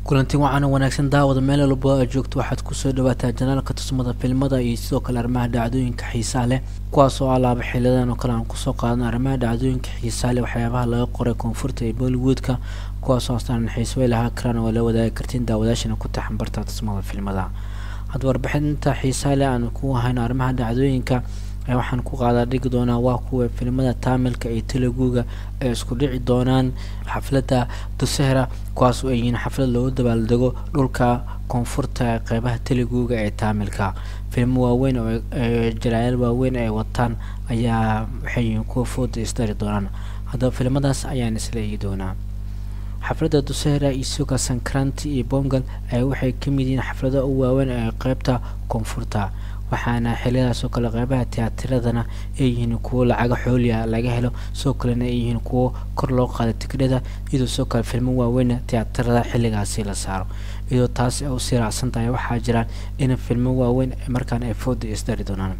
kulanti wacan wanaagsan daawada meel walba aad joogto waxaad kusoo dhawaataa janaalka tusmada filmada iyo sidoo kale arrimaha dhacdooyinka xiisaha leh kuwaas oo alaaba xiliyadan oo kale aan kusoo qaadano arrimaha dhacdooyinka xiisaha leh waxyaabaha laga qoray koonfurta ee Bollywoodka kuwaas oo astaan xiiso lahaa karaan oo la wadaagi kartiin daawadaashana ku taxan barta tusmada filmada hadda warbixinta xiisaha leh aan ku hayno arrimaha dhacdooyinka waxaan ku qaadaa dhigi doonaa waa kuwa filmada Tamilka iyo Teluguga ee isku dhici doonaan xafladda Dussehra kuwaas oo ay xaflad loo dabaaldego dhulka koonfurta qeybaha Teluguga ee Tamilka film waaweyn oo jaraa'id waaweyn ay wataan ayaa waxay ku food istari doonaan hadda filmadaas ayaan isla eegi doonaa xafladda Dussehra iyo Sankranti iyo Pongal ay waxay ka mid yihiin xafladaha ugu waaweyn ee qeybta koonfurta waxaana xillidaas oo kale qeybaha tiyaatarada ay yihiin kuwo lacag xooliya laga helo soo kalena ay yihiin kuwo kor loo qaado tikidhada iyadoo soo kale film waaweyn tiyaatarada xilligaasi la saaro iyadoo taas ay u siraasan tahay waxaa jira in film waaweyn markaan ay food isdari doonaan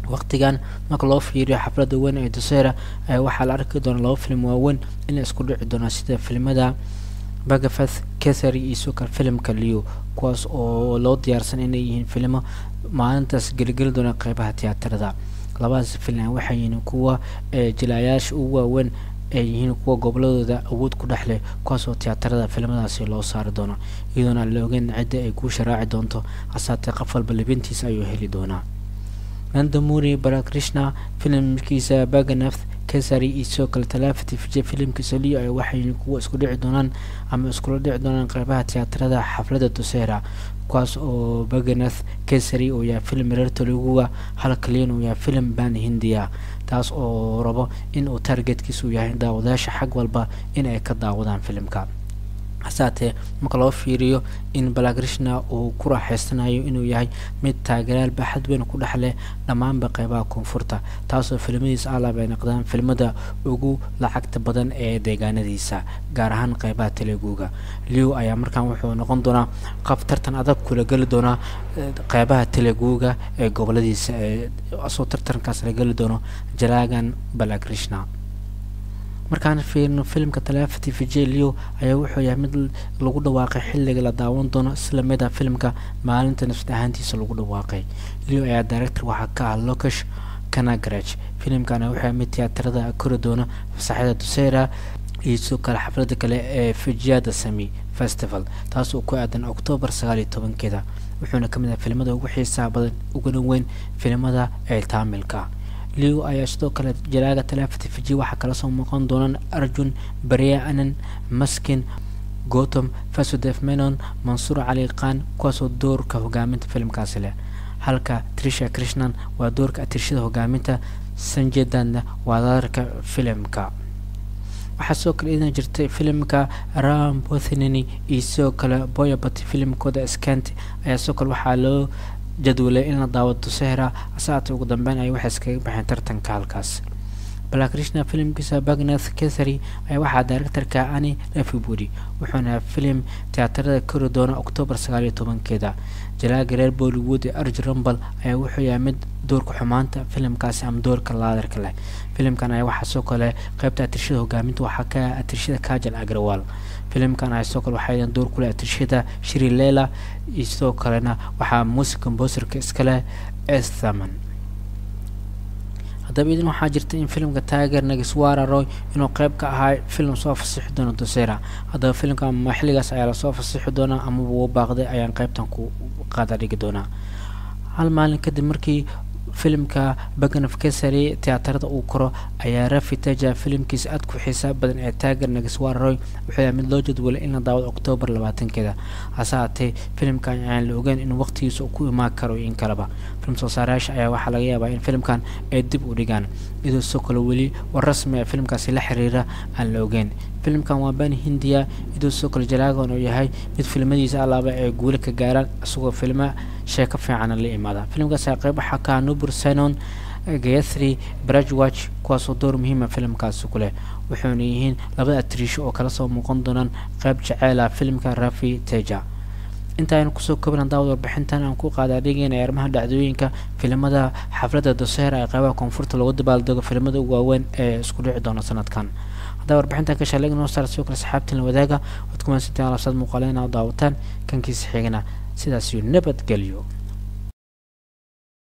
waqtigan marka loo fiiriyo xafladda weyn ee Dussehra waxaa la arki doonaa laba film waaweyn in isku dhici doona sida filmada Bhagavat Kesaria iyo soo kale filmka Leo kuwaas oo loo diyaarsan inay yihiin filmo maalintaas gelgel doona qeybaha tiyaatarada labadaas film waxay yihiin kuwa jilayaasha ugu waaweyn ay yihiin kuwa goboladooda awood ku dhaxlay kuwaas oo tiyaatarada filmadaasi loo saari doono iyadoona la ogeyn cidda ay ku sharaaci doonto asaatee qof walba libintiisa ayuu heli doonaa Nandamuri Balakrishna filmkiisa Bhagavat Kesaria iyo soo kale talaafati filmkiisa Leo ay waxay kuwa isku dhici doonaan ama isku dhici doonaan qeybaha tiyaatarada xafladda Dussehra kuwaas oo Bhagavat Kesaria oo yahay film reer Teluguga halka Leo oo yahay film ban Hindiya taas oo rabo in uu targetkiisu yahay daawadayaasha xag walba in ay ka daawadaan filmka asaatee marka loo fiiriyo in Balakrishna uu ku raaxaysanayo inuu yahay mid taageerayaal baaxad weyn ku dhaxleh dhammaanba qeybaha koonfurta taasoo filmadiisa alaab ay noqdaan filmada ugu lacagta badan ee deegaanadiisa gaar ahaan qeybaha Teluguga Leo ayaa markaan wuxuu noqon doonaa qab tartan adag kula gali doona qeybaha Teluguga ee goboladiisa asoo tartankaas la gali doono jalaagan Balakrishna markaan fiirno filmka talaafati Leo ayaa wuxuu yahay mid lagu dhawaaqay xilliga la daawan doono isla mid ah filmka maalinta nafta ahaantiisa lagu dhawaaqay Leo ayaa director waxa ka ah Lokesh Kanagaraj filmkana wuxuu mid tiyaatarada kori doona fasaxada Dussehra iyo soo kale xafladda kale ee Vijayadashami Festival taas oo ku aadan October 19keeda wuxuuna kamid yahay filmada ugu xiisaha badan ugu weyn filmada ee Tamilka Leo ayaa sidoo kale jalaaga talaafati waxa kala soo muuqan doonaan Arjun Bariya Anand Maskin Gautam Vasudev Menon Mansoor Ali Khan kuwaasoo doorka hogaaminta filmkaasi leh halka Trisha Krishnan waa doorka atirshada hogaaminta Sanjay Dutt waa doorka filmka waxaa soo kale inay jirtay filmka Ram Pothineni iyo soo kale Boyabati filmkooda Skant ayaa soo kale waxaa loo jadwalay in la daawado Dussehra asaatee ugu dambeyn ay waxay iskaga baxeen tartanka halkaas Balakrishna filmkiisa Bhagavat Kesaria ay waxaa directorka Ani Rafibudi wuxuuna film tiyaatarada kori doona October 19keeda jalaaga reer Bollywood ee Arjun Rampal ayaa wuxuu yahay mid doorka xumaanta filmkaasi ama doorka laadarka leh filmkan ay waxaa soo kale qeybta atirshada hogaaminta waxaa ka atirshada Kajal Agrawal filmkan ay soo kale waxay door ku leh atirshada Shri Leela iyo soo kalena waxaa music composer-ka iskale Thaman haddaba idin waxaa jirta in filmka Tiger Nageswara Roy inuu qeyb ka ahaa film soo fasixi doona Dussehra haddaba filmka ma xilligaas ayaa lasoo fasixi doonaa ama wuu baaqday ayaan qeybtan ku qaada dhigi doonaa hal maalin kadib markii filmka Bhagavat Kesaria tiyaatarada uu koro ayaa Rafi Teja filmkiisa aad ku xiisaha badan ee Tiger Nageswara Roy wuxuu yahay mid loo jadwalay in la daawado October 20keeda asaatee filmkan aan la ogeyn in waqtigiisa ku imaan karo in kalaba film soo saarayaasha ayaa waxaa laga yaabaa in filmkan ay dib u dhigaan iyadoo soo kale weli war rasmi ah filmkaasi la xiriira aan la ogeyn filmkan waa ban Hindiya iyadoo soo kale jalaagan oo yahay mid filmadiisa alaaba ay guul ka gaaraan isagoo filma sheeko fiican la imaada filmkaas qeyb waxa ka Nubur Sanon Gayatri Brajwach kuwaasoo door muhiim ah filmkaasi ku leh wuxuuna yihiin laba atriisho oo kala soo muuqan doonaan qeyb jacayl ah filmka Rafi Teja intaan kusoo kooban daawada warbixintan aan ku qaadaa dhigeen arrimaha dhacdooyinka filmada xafladda Dussehra ee qeybaha koonfurta lagu dabaaldego filmada ugu waaweyn ee isku dhici doona sanadkan haddaba warbixintan ka shalay inoo saar sidoo kale saxaabtiin la wadaaga waad ku mahadsantahay alaabsaad muuqaaleena oo daawataan kankiisa xigana sidaas iyo nabadgelyo.